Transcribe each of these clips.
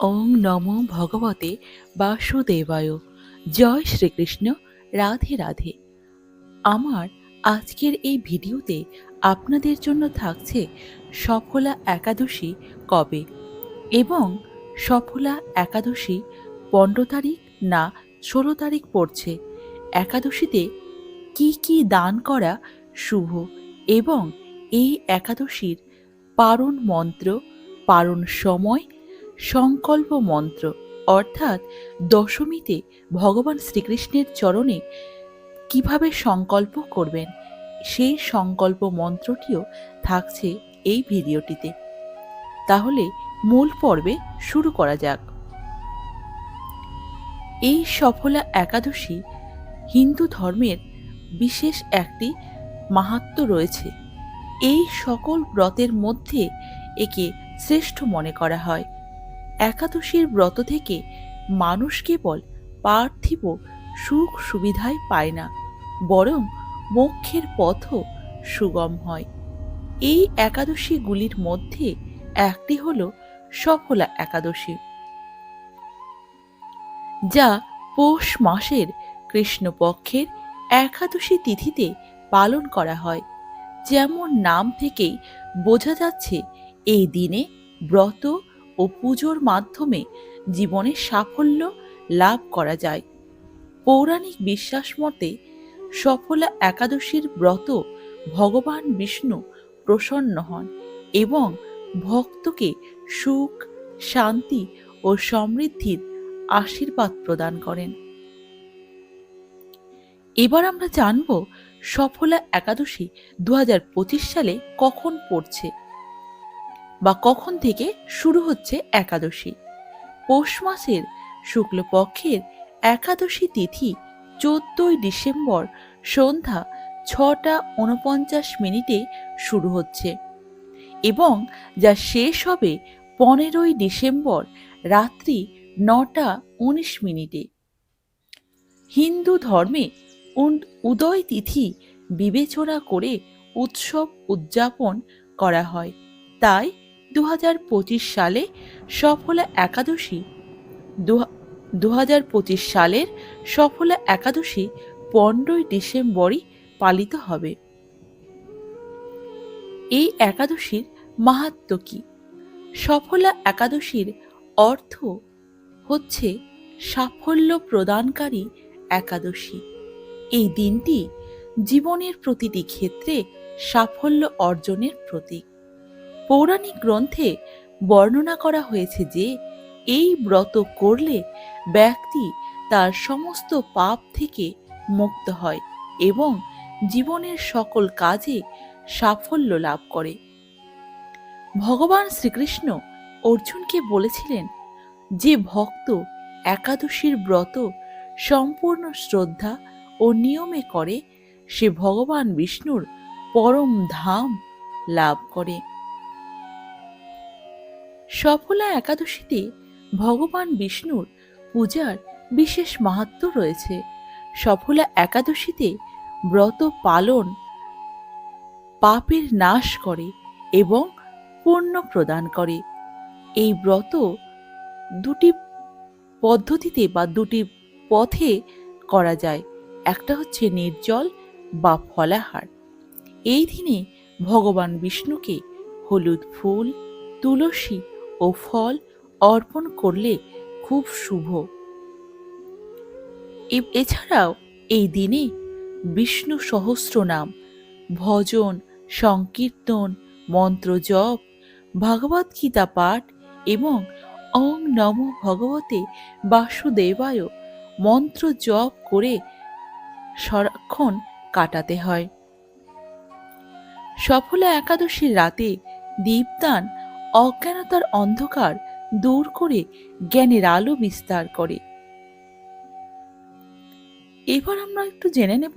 ওং নমো ভগবতে বাসুদেবায়। জয় শ্রীকৃষ্ণ। রাধে রাধে। আমার আজকের এই ভিডিওতে আপনাদের জন্য থাকছে সফলা একাদশী কবে এবং সফলা একাদশী 15 তারিখ না 16 তারিখ পড়ছে। একাদশীতে কি কি দান করা শুভ এবং এই একাদশীর পারণ মন্ত্র, পারণ সময়, সংকল্প মন্ত্র অর্থাৎ দশমীতে ভগবান শ্রীকৃষ্ণের চরণে কিভাবে সংকল্প করবেন সেই সংকল্প মন্ত্রটিও থাকছে এই ভিডিওটিতে। তাহলে মূল পর্বে শুরু করা যাক। এই সফলা একাদশী হিন্দু ধর্মের বিশেষ একটি মাহাত্ম্য রয়েছে। এই সকল ব্রতের মধ্যে একে শ্রেষ্ঠ মনে করা হয়। একাদশীর ব্রত থেকে মানুষ কেবল পার্থিব সুখ সুবিধাই পায় না, বরং মোক্ষের পথও সুগম হয়। এই একাদশীগুলির মধ্যে একটি হল সফলা একাদশী, যা পৌষ মাসের কৃষ্ণপক্ষের একাদশী তিথিতে পালন করা হয়। যেমন নাম থেকেই বোঝা যাচ্ছে, এই দিনে ব্রত ও পুজোর মাধ্যমে জীবনে সাফল্য লাভ করা যায়। পৌরাণিক বিশ্বাস মতে সফলা একাদশীর ব্রত ভগবান বিষ্ণু প্রসন্ন হন এবং ভক্তকে সুখ, শান্তি ও সমৃদ্ধির আশীর্বাদ প্রদান করেন। এবার আমরা জানব সফলা একাদশী 2025 সালে কখন পড়ছে বা কখন থেকে শুরু হচ্ছে একাদশী। পৌষ মাসের শুক্লপক্ষের একাদশী তিথি 14 ডিসেম্বর সন্ধ্যা 6টা 49 মিনিটে শুরু হচ্ছে এবং যা শেষ হবে 15 ডিসেম্বর রাত্রি 9টা 19 মিনিটে। হিন্দু ধর্মে উদয় তিথি বিবেচনা করে উৎসব উদযাপন করা হয়। তাই 2025 সালে সফলা একাদশী 2025 সালের সফলা একাদশী 15 ডিসেম্বরই পালিত হবে। এই একাদশীর মাহাত্ম্য কি? সফলা একাদশীর অর্থ হচ্ছে সাফল্য প্রদানকারী একাদশী। এই দিনটি জীবনের প্রতিটি ক্ষেত্রে সাফল্য অর্জনের প্রতীক। পৌরাণিক গ্রন্থে বর্ণনা করা হয়েছে যে এই ব্রত করলে ব্যক্তি তার সমস্ত পাপ থেকে মুক্ত হয় এবং জীবনের সকল কাজে সাফল্য লাভ করে। ভগবান শ্রীকৃষ্ণ অর্জুনকে বলেছিলেন, যে ভক্ত একাদশীর ব্রত সম্পূর্ণ শ্রদ্ধা ও নিয়মে করে সে ভগবান বিষ্ণুর পরম ধাম লাভ করে। সফলা একাদশীতে ভগবান বিষ্ণুর পূজার বিশেষ মাহাত্ম্য রয়েছে। সফলা একাদশীতে ব্রত পালন পাপের নাশ করে এবং পুণ্য প্রদান করে। এই ব্রত দুটি পদ্ধতিতে বা দুটি পথে করা যায়। একটা হচ্ছে নির্জল বা ফলাহার। এই দিনে ভগবান বিষ্ণুকে হলুদ ফুল, তুলসী ও ফল অর্পণ করলে খুব শুভ। এছাড়াও এই দিনে বিষ্ণু সহস্রনাম, ভজন, সংকীর্তন, মন্ত্র জপ, ভগবদ গীতা পাঠ এবং ওং নমো ভগবতে বাসুদেবায় মন্ত্র জপ করে সারাক্ষণ কাটাতে হয়। সফলা একাদশীর রাতে দীপদান অজ্ঞানতার অন্ধকার দূর করে জ্ঞানের আলো বিস্তার করে। এবার আমরা একটু জেনে নেব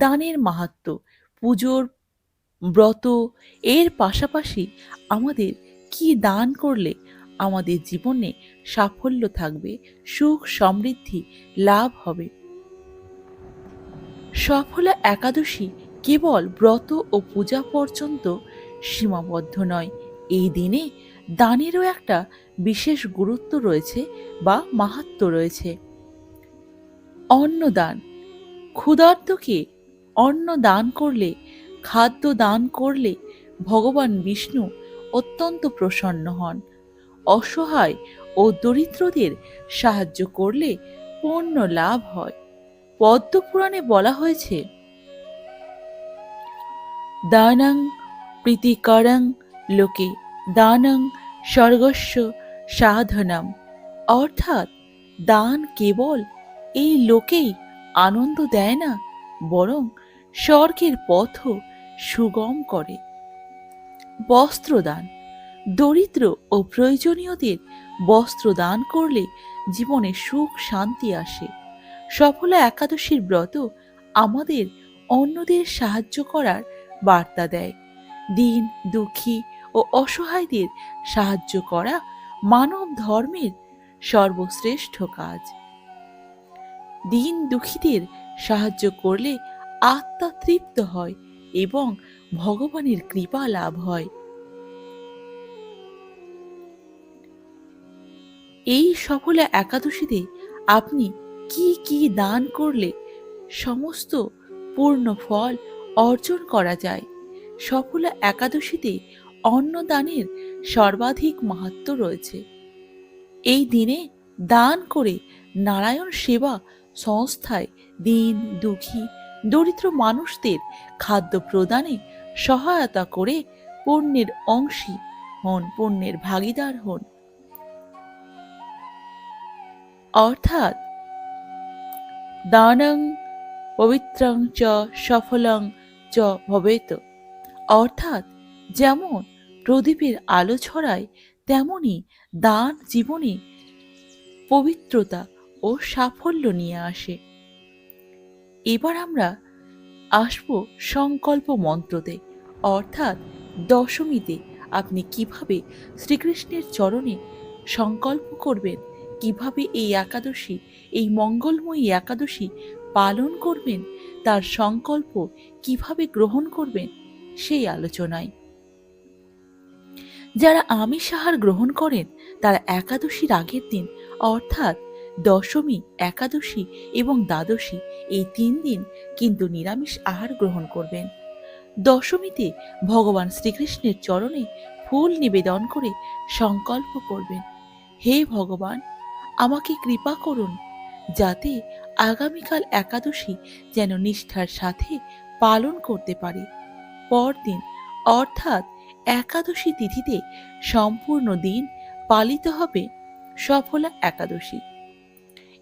দানের মাহাত্ম্য। পুজোর ব্রত এর পাশাপাশি আমাদের কি দান করলে আমাদের জীবনে সাফল্য থাকবে, সুখ সমৃদ্ধি লাভ হবে। সফলা একাদশী কেবল ব্রত ও পূজা পর্যন্ত সীমাবদ্ধ নয়। এই দিনে দানেরও একটা বিশেষ গুরুত্ব রয়েছে বা মাহাত্ম্য রয়েছে। অন্নদান, ক্ষুধার্তকে অন্ন দান করলে, খাদ্য দান করলে ভগবান বিষ্ণু অত্যন্ত প্রসন্ন হন। অসহায় ও দরিদ্রদের সাহায্য করলে পুণ্য লাভ হয়। পদ্মপুরাণে বলা হয়েছে, দানং প্রীতিকরং লোকে দানং স্বর্গস্য সাধনম, অর্থাৎ দান কেবল এই লোকেই আনন্দ দেয় না, বরং স্বর্গের পথও সুগম করে। বস্ত্রদান, দরিদ্র ও প্রয়োজনীয়দের বস্ত্র দান করলে জীবনে সুখ শান্তি আসে। সফলা একাদশীর ব্রত আমাদের অন্যদের সাহায্য করার বার্তা দেয়। দীন দুঃখী ও অসহায়দের সাহায্য করা মানব ধর্মের সর্বশ্রেষ্ঠ কাজ। দীন দুঃখীদের সাহায্য করলে আত্মা তৃপ্ত হয় এবং ভগবানের কৃপা লাভ হয়। এই সফলা একাদশীতে আপনি কি কি দান করলে সমস্ত পূর্ণ ফল অর্জন করা যায়? সফলা একাদশীতে অন্নদানের সর্বাধিক মাহাত্ম্য রয়েছে। এই দিনে দান করে নারায়ণ সেবা সংস্থায় দীন দুঃখী দরিদ্র মানুষদের খাদ্য প্রদানে সহায়তা করে পুণ্যের অংশী হন, পুণ্যের ভাগীদার হন। অর্থাৎ দানং পবিত্রং চ সফলং চ ভবেত, অর্থাৎ যেমন প্রদীপের আলো ছড়ায় তেমনি দান জীবনে পবিত্রতা ও সাফল্য নিয়ে আসে। এবার আমরা আসব সংকল্প মন্ত্রতে, অর্থাৎ দশমীতে আপনি কিভাবে শ্রীকৃষ্ণের চরণে সংকল্প করবেন, কিভাবে এই একাদশী, এই মঙ্গলময়ী একাদশী পালন করবেন, তার সংকল্প কিভাবে গ্রহণ করবেন সেই আলোচনায়। যারা আমিষ আহার গ্রহণ করেন তারা একাদশীর আগের দিন অর্থাৎ দশমী, একাদশী এবং দ্বাদশী এই 3 দিন কিন্তু নিরামিষ আহার গ্রহণ করবেন। দশমীতে ভগবান শ্রীকৃষ্ণের চরণে ফুল নিবেদন করে সংকল্প করবেন, হে ভগবান, আমাকে কৃপা করুন যাতে আগামীকাল একাদশী যেন নিষ্ঠার সাথে পালন করতে পারি। পরদিন অর্থাৎ একাদশী তিথিতে সম্পূর্ণ দিন পালিত হবে সফলা একাদশী।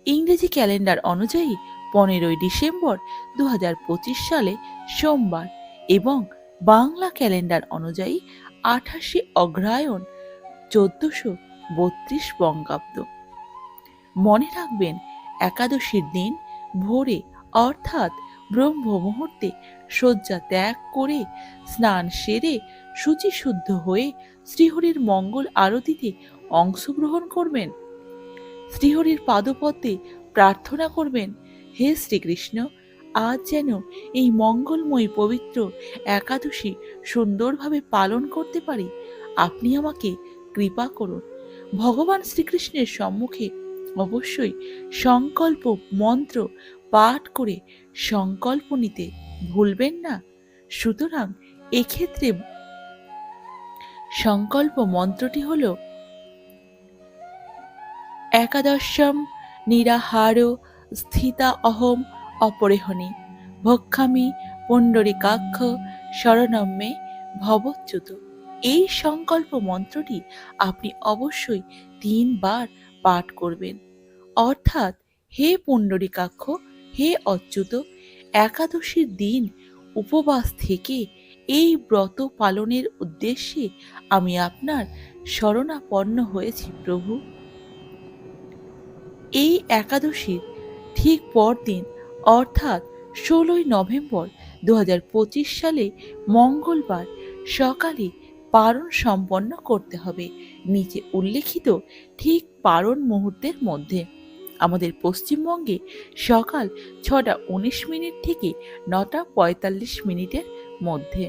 ইংরেজি ক্যালেন্ডার অনুযায়ী 15 ডিসেম্বর 2025 সালে সোমবার এবং বাংলা ক্যালেন্ডার অনুযায়ী 28 অগ্রহায়ণ 1432 বঙ্গাব্দ। মনে রাখবেন, একাদশীর দিন ভোরে অর্থাৎ ব্রহ্ম মুহূর্তে শয্যা ত্যাগ করে স্নান সেরে শুচিশুদ্ধ হয়ে শ্রীহরির মঙ্গল আরতিতে অংশগ্রহণ করবেন। শ্রীহরির পাদপদ্মে প্রার্থনা করবেন, হে শ্রীকৃষ্ণ, আজ যেন এই মঙ্গলময়ী পবিত্র একাদশী সুন্দরভাবে পালন করতে পারি, আপনি আমাকে কৃপা করুন। ভগবান শ্রীকৃষ্ণের সম্মুখে অবশ্যই সংকল্প মন্ত্র পাঠ করে সংকল্প নিতে ভুলবেন না। সুতরাং এক্ষেত্রে সংকল্প মন্ত্রটি হল, একাদশম নিরাহার স্থিতা অহম অপরেহণি ভক্ষামি পুণ্ডরীকাক্ষ শরণম মে ভবচ্যুত। এই সংকল্প মন্ত্রটি আপনি অবশ্যই 3 বার পাঠ করবেন, অর্থাৎ হে পুণ্ডরীকাক্ষ, হে অচ্যুত, একাদশীর দিন উপবাস থেকে এই ব্রত পালনের উদ্দেশ্যে আমি আপনার শরণাপন্ন হয়েছি প্রভু। এই একাদশীর ঠিক পরদিন অর্থাৎ 16 নভেম্বর 2025 সালে মঙ্গলবার সকালে পারণ সম্পন্ন করতে হবে নিচে উল্লেখিত ঠিক পারণ মুহূর্তের মধ্যে। আমাদের পশ্চিমবঙ্গে সকাল 6:19 থেকে 9:45 মধ্যে।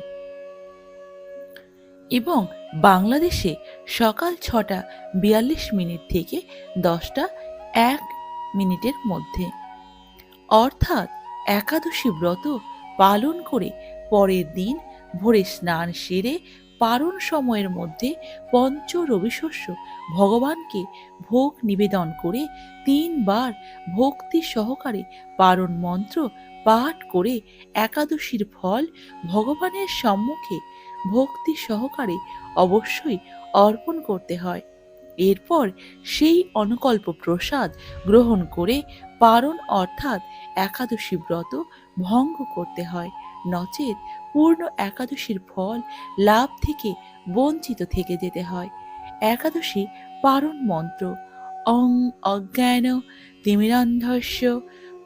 এবং বাংলাদেশে সকাল 6:42 থেকে 10:01 মধ্যে। অর্থাৎ একাদশী ব্রত পালন করে পরের দিন ভোরে স্নান সেরে পারণ সময়ের মধ্যে পঞ্চ রবিশস্য ভগবানকে ভোগ নিবেদন করে 3 বার ভক্তি সহকারে পারণ মন্ত্র পাঠ করে একাদশীর ফল ভগবানের সম্মুখে ভক্তি সহকারে অবশ্যই অর্পণ করতে হয়। এরপর সেই অনুকল্প প্রসাদ গ্রহণ করে পারণ অর্থাৎ একাদশী ব্রত ভঙ্গ করতে হয়, নচেত পূর্ণ একাদশীর ফল লাভ থেকে বঞ্চিত থেকে যেতে হয়। একাদশী পারণ মন্ত্র: অং অজ্ঞান তিমিরান্ধস্য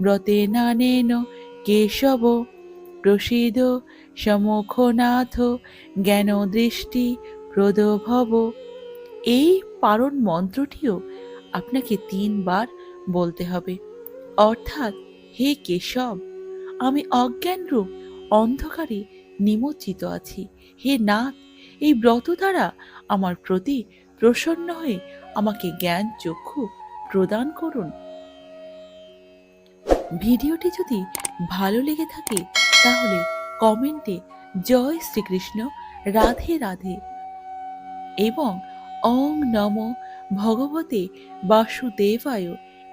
ব্রতেনানেন কেশব প্রসীদ সমুখনাথ জ্ঞান দৃষ্টি প্রদভব। এই পারণ মন্ত্রটিও আপনাকে 3 বার বলতে হবে। অর্থাৎ, হে কেশব, আমি অজ্ঞানরূপ অন্ধকারে নিমজ্জিত আছি। হে নাথ, এই ব্রত দ্বারা আমার প্রতি প্রসন্ন হয়ে আমাকে জ্ঞান চক্ষু প্রদান করুন। ভিডিওটি যদি ভালো লেগে থাকে তাহলে কমেন্টে জয় শ্রীকৃষ্ণ, রাধে রাধে এবং ওং নমো ভগবতে বাসুদেবায়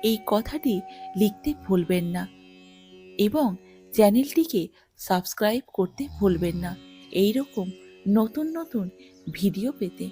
এই কথাটি লিখতে ভুলবেন না এবং চ্যানেলটিকে সাবস্ক্রাইব করতে ভুলবেন না এইরকম নতুন নতুন ভিডিও পেতে।